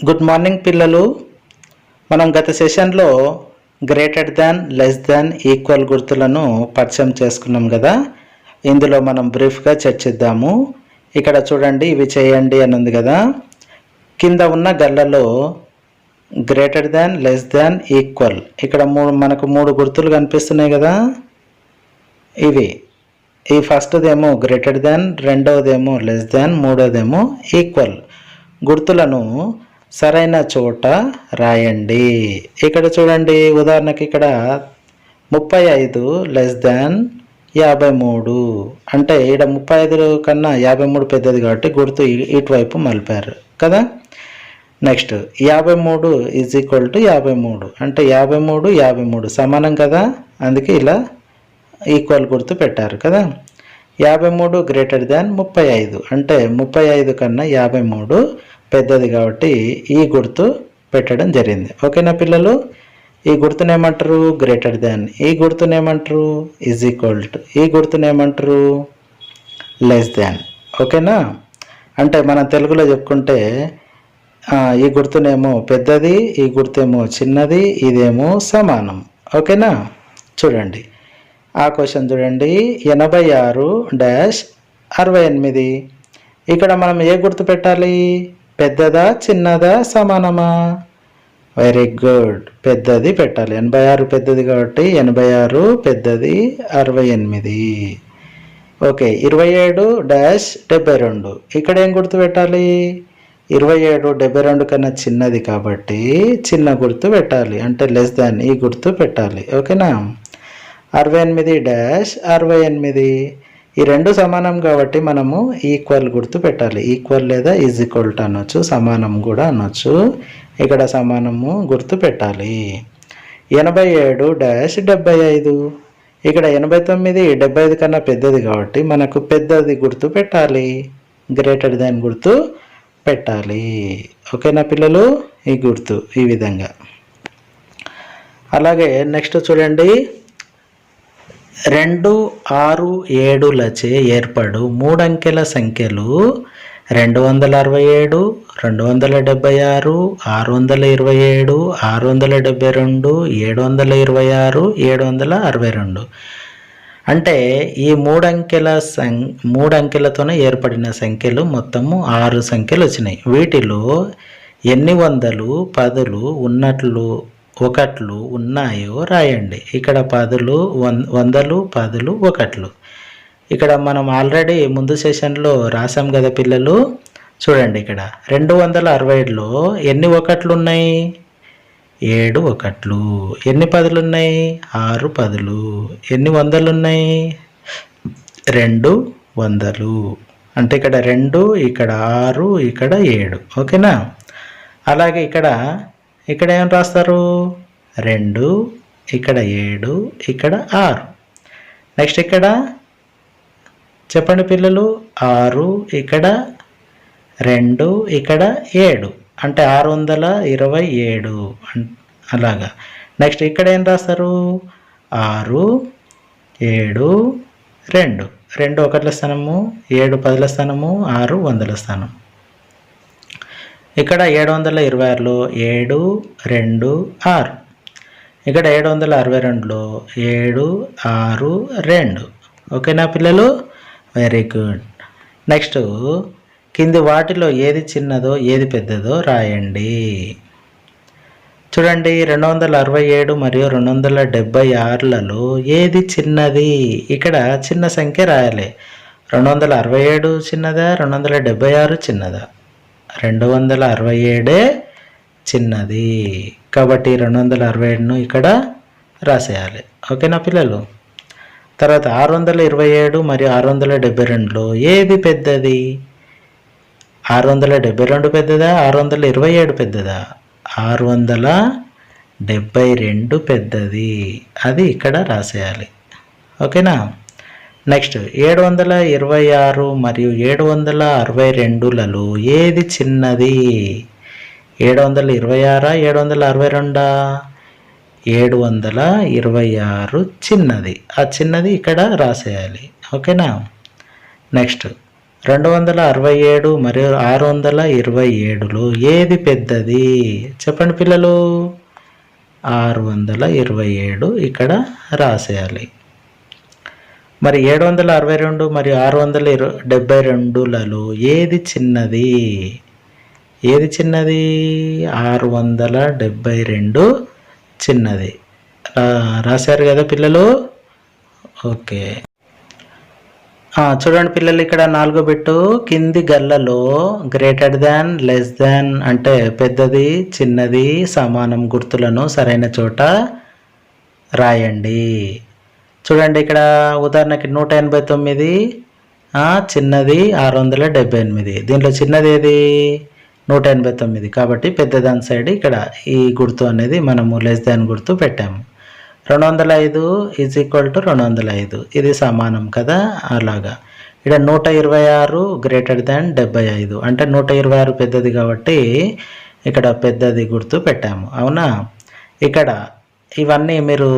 Good morning పిల్లలు. మనం గత సెషన్లో greater than, less than, equal గుర్తులను పరిచయం చేసుకున్నాం కదా. ఇందులో మనం బ్రీఫ్గా చర్చిద్దాము. ఇక్కడ చూడండి, ఇవి చేయండి అని ఉంది కదా. కింద ఉన్న గల్లలో greater than, less than, equal, ఇక్కడ మనకు మూడు గుర్తులు కనిపిస్తున్నాయి కదా. ఇవి ఈ ఫస్ట్దేమో గ్రేటర్ దాన్, రెండవదేమో లెస్ దాన్, మూడోదేమో ఈక్వల్. గుర్తులను సరైన చోట రాయండి. ఇక్కడ చూడండి, ఉదాహరణకి ఇక్కడ 35 లెస్ దాన్ 53 అంటే ఇక్కడ 35 కన్నా 53 పెద్దది కాబట్టి గుర్తు ఇటువైపు మలిపారు కదా. నెక్స్ట్ 53 ఈజ్ ఈక్వల్ టు 53 అంటే 53 53 సమానం కదా, అందుకే ఇలా ఈక్వల్ గుర్తు పెట్టారు కదా. 53 గ్రేటర్ దాన్ 35 అంటే 35 కన్నా 53 పెద్దది కాబట్టి ఈ గుర్తు పెట్టడం జరిగింది. ఓకేనా పిల్లలు? ఈ గుర్తునేమంటారు గ్రేటర్ దాన్, ఈ గుర్తునేమంటారు ఈజ్ ఈక్వల్ టు, ఈ గుర్తునేమంటారు లెస్ దాన్. ఓకేనా? అంటే మనం తెలుగులో చెప్పుకుంటే ఈ గుర్తునేమో పెద్దది, ఈ గుర్తేమో చిన్నది, ఇదేమో సమానం. ఓకేనా? చూడండి ఆ క్వశ్చన్ చూడండి, 86-68. ఇక్కడ మనం ఏ గుర్తు పెట్టాలి? పెద్దదా, చిన్నదా, సమానమా? వెరీ గుడ్, పెద్దది పెట్టాలి. 86 పెద్దది కాబట్టి 86 పెద్దది 68. ఓకే, 27-72. ఇక్కడ ఏం గుర్తు పెట్టాలి? 27 72 కన్నా చిన్నది కాబట్టి చిన్న గుర్తు పెట్టాలి, అంటే లెస్ దాన్, ఈ గుర్తు పెట్టాలి. ఓకేనా? 68-68 ఈ రెండు సమానం కాబట్టి మనము ఈక్వల్ గుర్తు పెట్టాలి. ఈక్వల్ లేదా ఈజ్ ఈక్వల్ టు అనొచ్చు, సమానం కూడా అనొచ్చు. ఇక్కడ సమానము గుర్తు పెట్టాలి. 87-75 ఇక్కడ 89 75 కన్నా పెద్దది కాబట్టి మనకు పెద్దది గుర్తు పెట్టాలి, గ్రేటర్ దాన్ గుర్తు పెట్టాలి. ఓకేనా పిల్లలు? ఈ గుర్తు ఈ విధంగా. అలాగే నెక్స్ట్ చూడండి, 2, 6, 7లచే ఏర్పడు మూడంకెల సంఖ్యలు 267, 276, 627, 672, 726, 762. అంటే ఈ మూడంకెలతోనే ఏర్పడిన సంఖ్యలు మొత్తము 6 సంఖ్యలు వచ్చినాయి. వీటిలో ఎన్ని వందలు, పదులు ఉన్నట్లు ఒకట్లు ఉన్నాయో రాయండి. ఇక్కడ పదులు, వందలు, పదులు, ఒకట్లు. ఇక్కడ మనం ఆల్రెడీ ముందు సెషన్లో రాసాం కదా పిల్లలు. చూడండి, ఇక్కడ 267లో ఎన్ని ఒకట్లు ఉన్నాయి? 7 ఒకట్లు. ఎన్ని పదులు ఉన్నాయి? 6 పదులు. ఎన్ని వందలు ఉన్నాయి? 2 వందలు. అంటే ఇక్కడ 2, ఇక్కడ 6, ఇక్కడ 7. ఓకేనా? అలాగే ఇక్కడ ఏం రాస్తారు? 2, ఇక్కడ 7, ఇక్కడ 6. నెక్స్ట్ ఇక్కడ చెప్పండి పిల్లలు, 6, ఇక్కడ 2, ఇక్కడ 7 అంటే 627. అలాగా. నెక్స్ట్ ఇక్కడ ఏం రాస్తారు? 6, 7, 2. 2 ఒకట్ల స్థానము, 7 పదుల స్థానము, 6 వందల స్థానం. ఇక్కడ 726లో 7, 2, 6. ఇక్కడ 762లో 7, 6, 2. ఓకేనా పిల్లలు? Very good. నెక్స్ట్ కింది వాటిలో ఏది చిన్నదో ఏది పెద్దదో రాయండి. చూడండి, 267 మరియు 276లలో ఏది చిన్నది? ఇక్కడ చిన్న సంఖ్య రాయాలి. 267 చిన్నదా, 276 చిన్నదా? 267 చిన్నది కాబట్టి 267ను ఇక్కడ రాసేయాలి. ఓకేనా పిల్లలు? తర్వాత 627 మరియు 672లో ఏది పెద్దది? 672 పెద్దదా, 627 పెద్దదా? 672 పెద్దది, అది ఇక్కడ రాసేయాలి. ఓకేనా? నెక్స్ట్ 726 మరియు 762లలో ఏది చిన్నది? 726 762? 726 చిన్నది. ఆ చిన్నది ఇక్కడ రాసేయాలి. ఓకేనా? నెక్స్ట్ 267 మరియు 627లో ఏది పెద్దది చెప్పండి పిల్లలు? 627 ఇక్కడ రాసేయాలి. మరి 762 మరియు 672లలో ఏది చిన్నది? ఏది చిన్నది? 672 చిన్నది. రాశారు కదా పిల్లలు? ఓకే. చూడండి పిల్లలు, ఇక్కడ 4వ బిట్టు కింది గల్లలో గ్రేటర్ దాన్, లెస్ దాన్ అంటే పెద్దది, చిన్నది, సమానం గుర్తులను సరైన చోట రాయండి. చూడండి, ఇక్కడ ఉదాహరణకి 189 చిన్నది 678. దీంట్లో చిన్నది ఏది? 189. కాబట్టి పెద్దదాని సైడ్ ఇక్కడ ఈ గుర్తు అనేది మనము లెస్ దాన్ గుర్తు పెట్టాము. 205 ఈజ్ ఈక్వల్ టు 205, ఇది సమానం కదా. అలాగా ఇక్కడ 126 గ్రేటర్ దాన్ 75 అంటే 126 పెద్దది కాబట్టి ఇక్కడ పెద్దది గుర్తు పెట్టాము. అవునా? ఇక్కడ ఇవన్నీ మీరు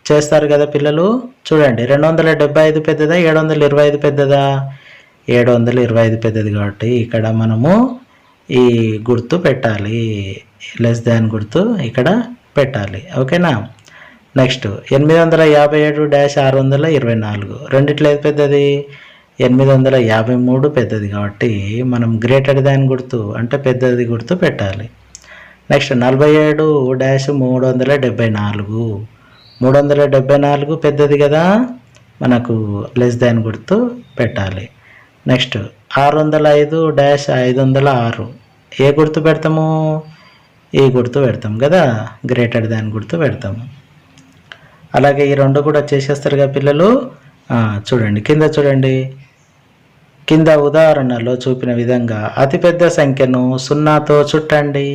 చేస్తారు కదా పిల్లలు. చూడండి, 275 పెద్దదా 725 పెద్దదా? 725 పెద్దది కాబట్టి ఇక్కడ మనము ఈ గుర్తు పెట్టాలి, లెస్ దాన్ గుర్తు ఇక్కడ పెట్టాలి. ఓకేనా? నెక్స్ట్ 857-624 రెండిట్లో ఏది పెద్దది? 853 పెద్దది కాబట్టి మనం గ్రేటర్ దాన్ గుర్తు అంటే పెద్దది గుర్తు పెట్టాలి. నెక్స్ట్ 47-374 374 పెద్దది కదా, మనకు లెస్ దాన్ గుర్తు పెట్టాలి. నెక్స్ట్ 605-506 ఏ గుర్తు పెడతాము? ఈ గుర్తు పెడతాం కదా, గ్రేటర్ దాన్ గుర్తు పెడతాము. అలాగే ఈ రెండు కూడా చేసేస్తారు కదా పిల్లలు. చూడండి, కింద చూడండి, కింద ఉదాహరణలో చూపిన విధంగా అతిపెద్ద సంఖ్యను 0తో చుట్టండి.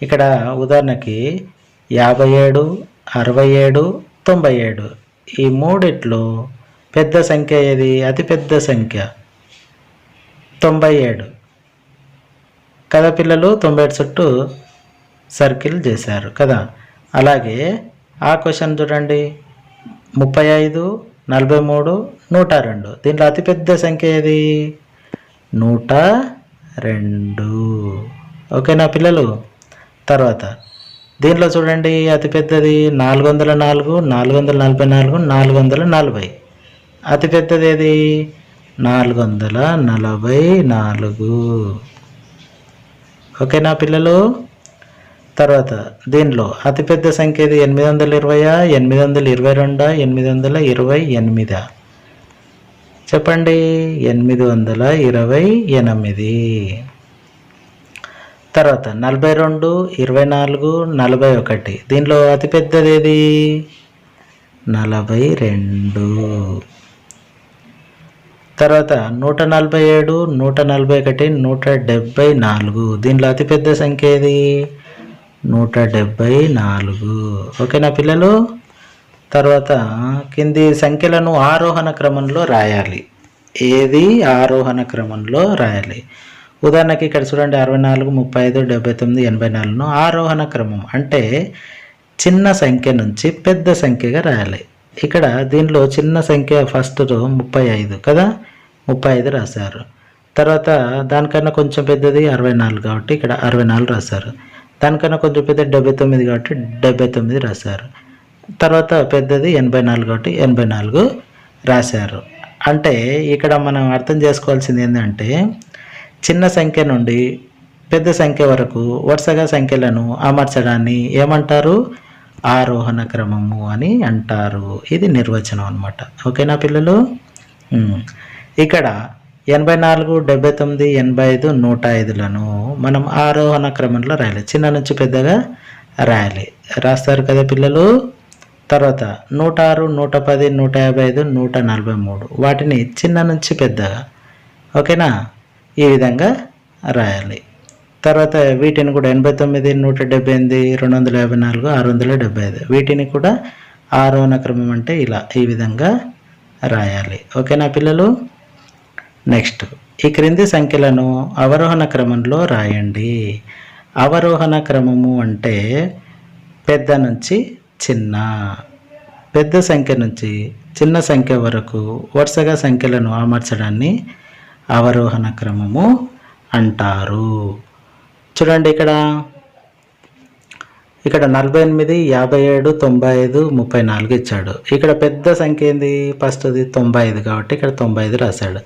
ఇక్కడ ఉదాహరణకి 57, 67, 97 ఈ మూడిట్లో పెద్ద సంఖ్య ఏది? అతిపెద్ద సంఖ్య 97 కదా పిల్లలు. 97 చుట్టూ సర్కిల్ చేశారు కదా. అలాగే ఆ క్వశ్చన్ చూడండి, 35, 43, 102 దీంట్లో అతిపెద్ద సంఖ్య ఏది? 102. ఓకేనా పిల్లలు? తర్వాత దీంట్లో చూడండి, అతిపెద్దది 404, 444, 440. అతిపెద్దది ఏది? 444. ఓకేనా పిల్లలు? తర్వాత దీనిలో అతిపెద్ద సంఖ్య ఏది? 820, 822, 828 చెప్పండి. 828. తర్వాత 42, 24, 41 దీనిలో అతిపెద్దది ఏది? 42. తర్వాత 147, 141, 174 దీనిలో అతిపెద్ద సంఖ్య ఏది? 174. ఓకేనా పిల్లలు? తర్వాత కింది సంఖ్యలను ఆరోహణ క్రమంలో రాయాలి. ఏది? ఆరోహణ క్రమంలో రాయాలి. ఉదాహరణకి ఇక్కడ చూడండి, 64, 35, 79, 84ను ఆరోహణ క్రమం అంటే చిన్న సంఖ్య నుంచి పెద్ద సంఖ్యగా రాయాలి. ఇక్కడ దీనిలో చిన్న సంఖ్య ఫస్ట్ 35 కదా, 35 రాశారు. తర్వాత దానికన్నా కొంచెం పెద్దది 64 కాబట్టి ఇక్కడ 64 రాశారు. దానికన్నా కొంచెం పెద్ద 79 కాబట్టి 79 రాశారు. తర్వాత పెద్దది 84 కాబట్టి 84 రాశారు. అంటే ఇక్కడ మనం అర్థం చేసుకోవాల్సింది ఏంటంటే, చిన్న సంఖ్య నుండి పెద్ద సంఖ్య వరకు వరుసగా సంఖ్యలను అమర్చడాన్ని ఏమంటారు? ఆరోహణ క్రమము అని అంటారు. ఇది నిర్వచనం అన్నమాట. ఓకేనా పిల్లలు? ఇక్కడ 84, 79, 85, 105లను మనం ఆరోహణ క్రమంలో రాయాలి. చిన్న నుంచి పెద్దగా రాయాలి. రాస్తారు కదా పిల్లలు. తర్వాత 106, 110, 155, 143 వాటిని చిన్న నుంచి పెద్దగా, ఓకేనా, ఈ విధంగా రాయాలి. తర్వాత వీటిని కూడా 89, 178, 254, 675 వీటిని కూడా ఆరోహణ క్రమం అంటే ఇలా ఈ విధంగా రాయాలి. ఓకేనా పిల్లలు? నెక్స్ట్ ఈ క్రింది సంఖ్యలను అవరోహణ క్రమంలో రాయండి. అవరోహణ క్రమము అంటే పెద్ద నుంచి చిన్న, పెద్ద సంఖ్య నుంచి చిన్న సంఖ్య వరకు వరుసగా సంఖ్యలను అమర్చడాన్ని అవరోహణ క్రమము అంటారు. చూడండి ఇక్కడ 48, 57, 95, 34 ఇచ్చాడు. ఇక్కడ పెద్ద సంఖ్య ఏంది? ఫస్ట్ది 95 కాబట్టి ఇక్కడ 95 రాశాడు.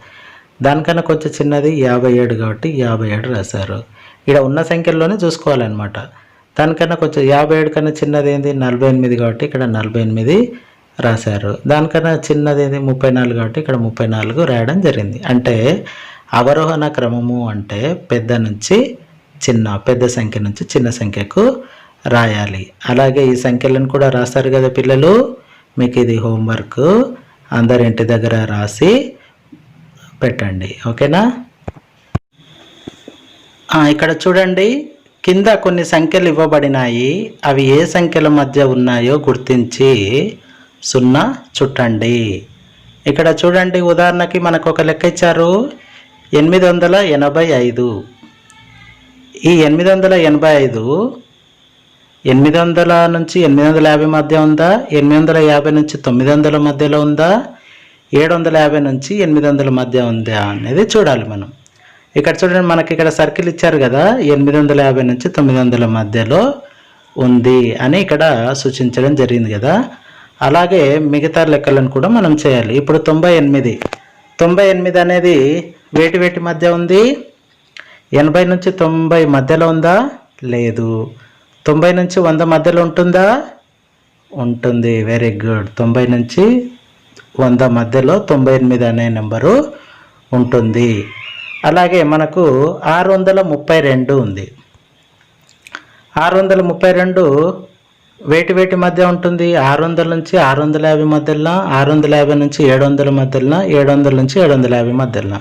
దానికన్నా కొంచెం చిన్నది 57 కాబట్టి 57 రాశారు. ఇక్కడ ఉన్న సంఖ్యల్లోనే చూసుకోవాలన్నమాట. దానికన్నా కొంచెం 57 కన్నా చిన్నది ఏంది? 48 కాబట్టి ఇక్కడ 48 రాశారు. దానికన్నా చిన్నది ఏంది? 34 కాబట్టి ఇక్కడ 34 రాయడం జరిగింది. అంటే అవరోహణ క్రమము అంటే పెద్ద నుంచి చిన్న, పెద్ద సంఖ్య నుంచి చిన్న సంఖ్యకు రాయాలి. అలాగే ఈ సంఖ్యలను కూడా రాస్తారు కదా పిల్లలు. మీకు ఇది హోంవర్క్, అందరి ఇంటి దగ్గర రాసి పెట్టండి. ఓకేనా? ఇక్కడ చూడండి, కింద కొన్ని సంఖ్యలు ఇవ్వబడినాయి. అవి ఏ సంఖ్యల మధ్య ఉన్నాయో గుర్తించి 0 చుట్టండి. ఇక్కడ చూడండి, ఉదాహరణకి మనకు ఒక లెక్క ఇచ్చారు, 885. ఈ 885 800 నుంచి 850 మధ్య ఉందా? 850 నుంచి 900 మధ్యలో ఉందా? 750 నుంచి 800 మధ్య ఉందా అనేది చూడాలి మనం. ఇక్కడ చూడండి, మనకి ఇక్కడ సర్కిల్ ఇచ్చారు కదా, 850 నుంచి 900 మధ్యలో ఉంది అని ఇక్కడ సూచించడం జరిగింది కదా. అలాగే మిగతా లెక్కలను కూడా మనం చేయాలి. ఇప్పుడు 98 అనేది వేటి మధ్య ఉంది? 80 నుంచి 90 మధ్యలో ఉందా? లేదు. 90 నుంచి 100 మధ్యలో ఉంటుందా? ఉంటుంది. Very good. 90 నుంచి 100 మధ్యలో 98 అనే నెంబరు ఉంటుంది. అలాగే మనకు 632 ఉంది. 632 వేటి మధ్య ఉంటుంది? 600 నుంచి 650 మధ్యలో, 650 నుంచి 700 మధ్యలో, 700 నుంచి 750 మధ్యలో.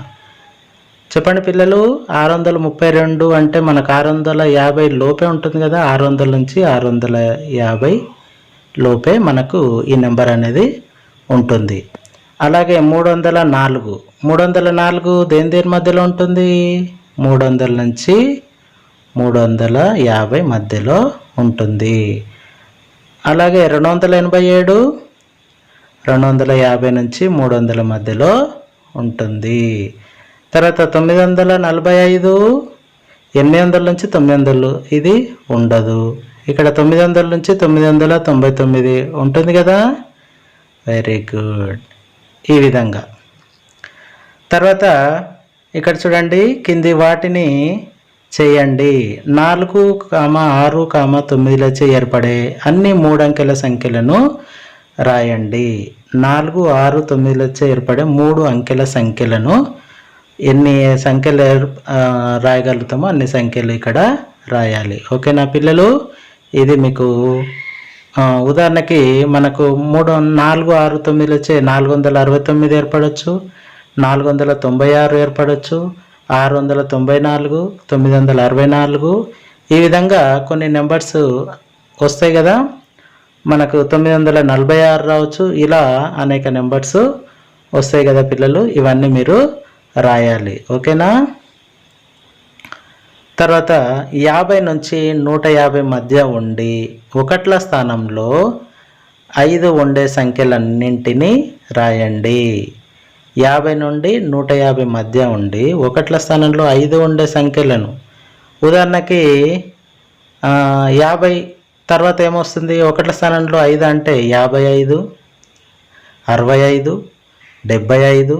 చెప్పండి పిల్లలు, 632 అంటే మనకు 650 లోపే ఉంటుంది కదా. 600 నుంచి 650 లోపే మనకు ఈ నెంబర్ అనేది ఉంటుంది. అలాగే 304 దేని మధ్యలో ఉంటుంది? 300 నుంచి 350 మధ్యలో ఉంటుంది. అలాగే 287 250 నుంచి 300 మధ్యలో ఉంటుంది. తర్వాత 945 800 నుంచి 900 ఇది ఉండదు. ఇక్కడ 900 నుంచి 999 ఉంటుంది కదా. Very good. ఈ విధంగా తర్వాత ఇక్కడ చూడండి, కింది వాటిని చేయండి. 4, 6, 9లచే ఏర్పడే అన్ని 3 అంకెల సంఖ్యలను రాయండి. 4, 6, 9లచే ఏర్పడే 3 అంకెల సంఖ్యలను ఎన్ని సంఖ్యలు రాయగలుగుతామో అన్ని సంఖ్యలు ఇక్కడ రాయాలి. ఓకేనా పిల్లలు? ఇది మీకు ఉదాహరణకి మనకు 3, 4, 6, 9లచే 469 ఏర్పడవచ్చు, 496 ఏర్పడవచ్చు, 694, 964 ఈ విధంగా కొన్ని నెంబర్స్ వస్తాయి కదా. మనకు 946 రావచ్చు. ఇలా అనేక నెంబర్స్ వస్తాయి కదా పిల్లలు. ఇవన్నీ మీరు రాయాలి. ఓకేనా? తర్వాత 50 నుంచి 150 మధ్య ఉండి ఒకట్ల స్థానంలో 5 ఉండే సంఖ్యలన్నింటినీ రాయండి. 50 నుండి 150 మధ్య ఉండి ఒకట్ల స్థానంలో 5 ఉండే సంఖ్యలను, ఉదాహరణకి 50 తర్వాత ఏమొస్తుంది? ఒకట్ల స్థానంలో 5 అంటే 55, 65, 75,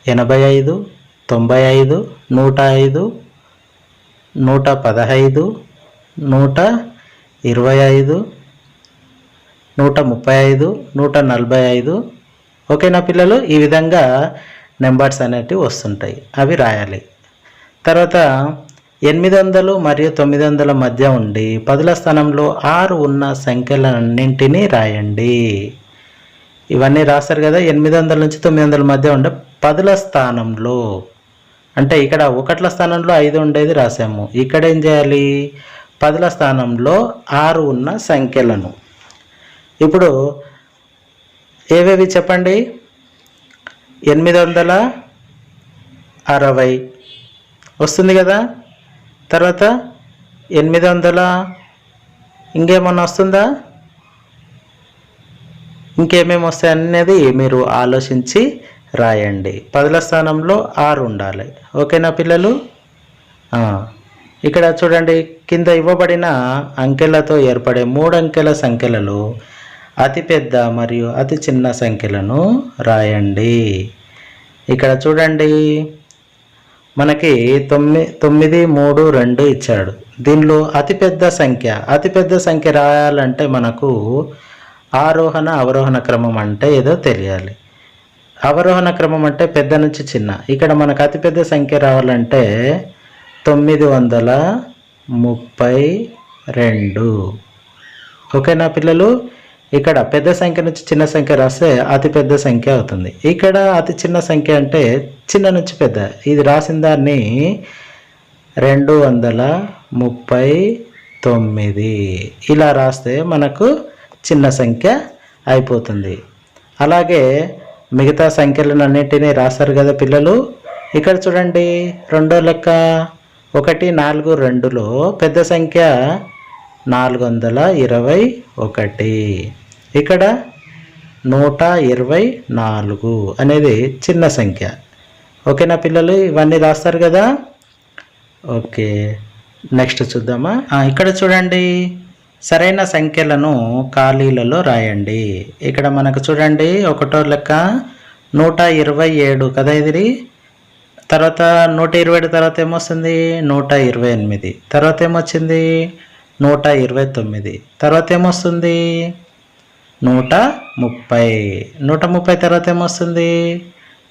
85, 95, 105, 115, 125, 135, 145. ఓకేనా పిల్లలు? ఈ విధంగా నెంబర్స్ అనేటివి వస్తుంటాయి, అవి రాయాలి. తర్వాత 800 మరియు 900 మధ్య ఉండి 10ల స్థానంలో 6 ఉన్న సంఖ్యలన్నింటినీ రాయండి. ఇవన్నీ రాస్తారు కదా. 800 నుంచి 900 మధ్య ఉండే 10ల స్థానంలో అంటే ఇక్కడ ఒకట్ల స్థానంలో 5 ఉండేది రాసాము. ఇక్కడ ఏం చేయాలి? 10ల స్థానంలో 6 ఉన్న సంఖ్యలను. ఇప్పుడు ఏవేవి చెప్పండి? 860 వస్తుంది కదా. తర్వాత 800 ఇంకేమన్నా వస్తుందా? ఇంకేమేమి వస్తాయి అనేది మీరు ఆలోచించి రాయండి. పదుల స్థానంలో 6 ఉండాలి. ఓకేనా పిల్లలు? ఇక్కడ చూడండి, కింద ఇవ్వబడిన అంకెలతో ఏర్పడే 3 అంకెల సంఖ్యలలో అతిపెద్ద మరియు అతి చిన్న సంఖ్యలను రాయండి. ఇక్కడ చూడండి, మనకి 9, 3, 2 ఇచ్చాడు. దీనిలో అతిపెద్ద సంఖ్య రాయాలంటే మనకు ఆరోహణ అవరోహణ క్రమం అంటే ఏదో తెలియాలి. అవరోహణ క్రమం అంటే పెద్ద నుంచి చిన్న. ఇక్కడ మనకు అతిపెద్ద సంఖ్య రావాలంటే 932. ఓకేనా పిల్లలు? ఇక్కడ పెద్ద సంఖ్య నుంచి చిన్న సంఖ్య రాస్తే అతి పెద్ద సంఖ్య అవుతుంది. ఇక్కడ అతి చిన్న సంఖ్య అంటే చిన్న నుంచి పెద్ద. ఇది రాసిన దాన్ని 239 ఇలా రాస్తే మనకు చిన్న సంఖ్య అయిపోతుంది. అలాగే మిగతా సంఖ్యలన్నింటినీ రాస్తారు కదా పిల్లలు. ఇక్కడ చూడండి, రెండో లెక్క 1, 4, 2లో పెద్ద సంఖ్య 421. ఇక్కడ 124 అనేది చిన్న సంఖ్య. ఓకేనా పిల్లలు? ఇవన్నీ రాస్తారు కదా. ఓకే, నెక్స్ట్ చూద్దామా. ఇక్కడ చూడండి, సరైన సంఖ్యలను ఖాళీలలో రాయండి. ఇక్కడ మనకు చూడండి, ఒకటో లెక్క 127 కదా ఇది. తర్వాత 127 తర్వాత ఏమొస్తుంది? 128. తర్వాత ఏమొచ్చింది? 129. తర్వాత ఏమొస్తుంది? 130. 130 తర్వాత ఏమొస్తుంది?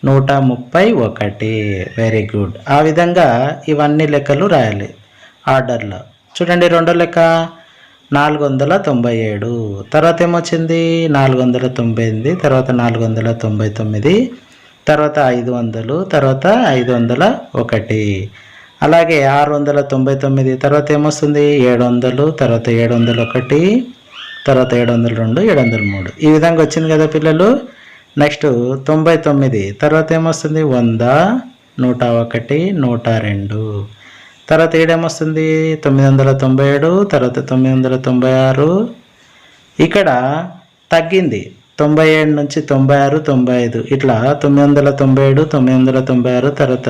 131. Very good. ఆ విధంగా ఇవన్నీ లెక్కలు రాయాలి ఆర్డర్లో. చూడండి, రెండో లెక్క 497. తర్వాత ఏమొచ్చింది? 498. తర్వాత 499. తర్వాత 500. తర్వాత 501. అలాగే 699 తర్వాత ఏమొస్తుంది? 700. తర్వాత 701. తర్వాత 702, 703. ఈ విధంగా వచ్చింది కదా పిల్లలు. నెక్స్ట్ 99 తర్వాత ఏమొస్తుంది? 100, 101, 102. తర్వాత ఏమొస్తుంది? 997. తర్వాత 996. ఇక్కడ తగ్గింది 97 నుంచి 96, 95 ఇట్లా 997, 996. తర్వాత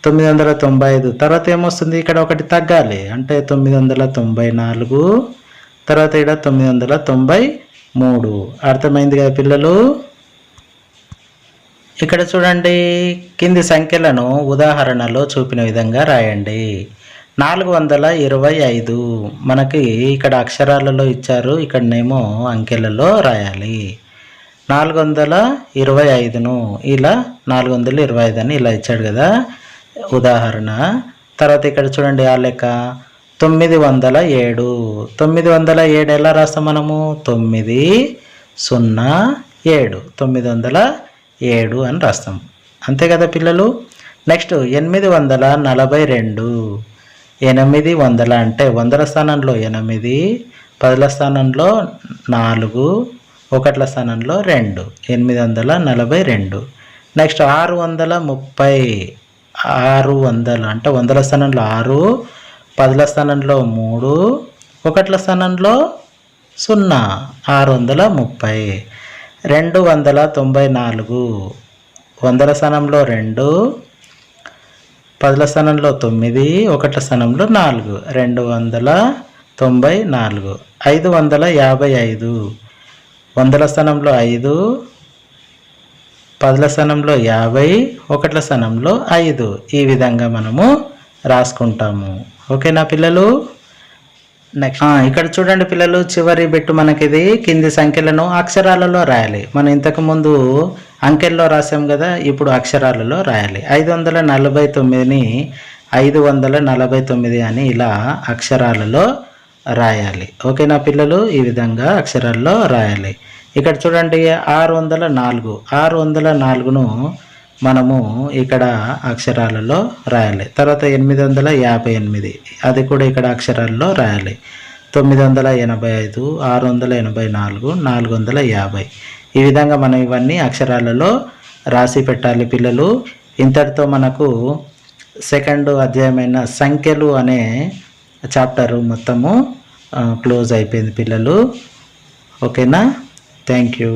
995. తర్వాత ఏమొస్తుంది? ఇక్కడ ఒకటి తగ్గాలి అంటే 994. తర్వాత ఇక్కడ 993. అర్థమైంది కదా పిల్లలు. ఇక్కడ చూడండి, కింది సంఖ్యలను ఉదాహరణలో చూపిన విధంగా రాయండి. 425 మనకి ఇక్కడ అక్షరాలలో ఇచ్చారు, ఇక్కడనేమో అంకెలలో రాయాలి. 425ను ఇలా 425 అని ఇలా ఇచ్చాడు కదా ఉదాహరణ. తర్వాత ఇక్కడ చూడండి, ఆ లెక్క 907. 907 ఎలా రాస్తాం మనము? 907 907 అని రాస్తాం. అంతే కదా పిల్లలు. నెక్స్ట్ 842. 800 అంటే 100ల స్థానంలో 8, 10ల స్థానంలో 4, 1ల స్థానంలో 2. 842. నెక్స్ట్ 630. 600 అంటే 100ల స్థానంలో 6, 10ల స్థానంలో 3, 1ల స్థానంలో 0. 630. 294. 100ల స్థానంలో 2, 10ల స్థానంలో 9, 1ల స్థానంలో 4. 294. 555. 100ల స్థానంలో 5, 10ల స్థానంలో 50, 1ల స్థానంలో 5. ఈ విధంగా మనము రాసుకుంటాము. ఓకేనా పిల్లలు. నెక్స్ట్ ఇక్కడ చూడండి పిల్లలు, చివరి బిట్టు మనకిది. కింది సంఖ్యలను అక్షరాలలో రాయాలి. మనం ఇంతకుముందు అంకెల్లో రాసాం కదా, ఇప్పుడు అక్షరాలలో రాయాలి. 549ని 549 అని ఇలా అక్షరాలలో రాయాలి. ఓకేనా పిల్లలు. ఈ విధంగా అక్షరాల్లో రాయాలి. ఇక్కడ చూడండి 604. 604ను మనము ఇక్కడ అక్షరాలలో రాయాలి. తర్వాత 858 అది కూడా ఇక్కడ అక్షరాల్లో రాయాలి. 985, 684, 450. ఈ విధంగా మనం ఇవన్నీ అక్షరాలలో రాసి పెట్టాలి పిల్లలు. ఇంతటితో మనకు సెకండ్ అధ్యాయమైన సంఖ్యలు అనే చాప్టరు మొత్తము క్లోజ్ అయిపోయింది పిల్లలు. ఓకేనా. Thank you.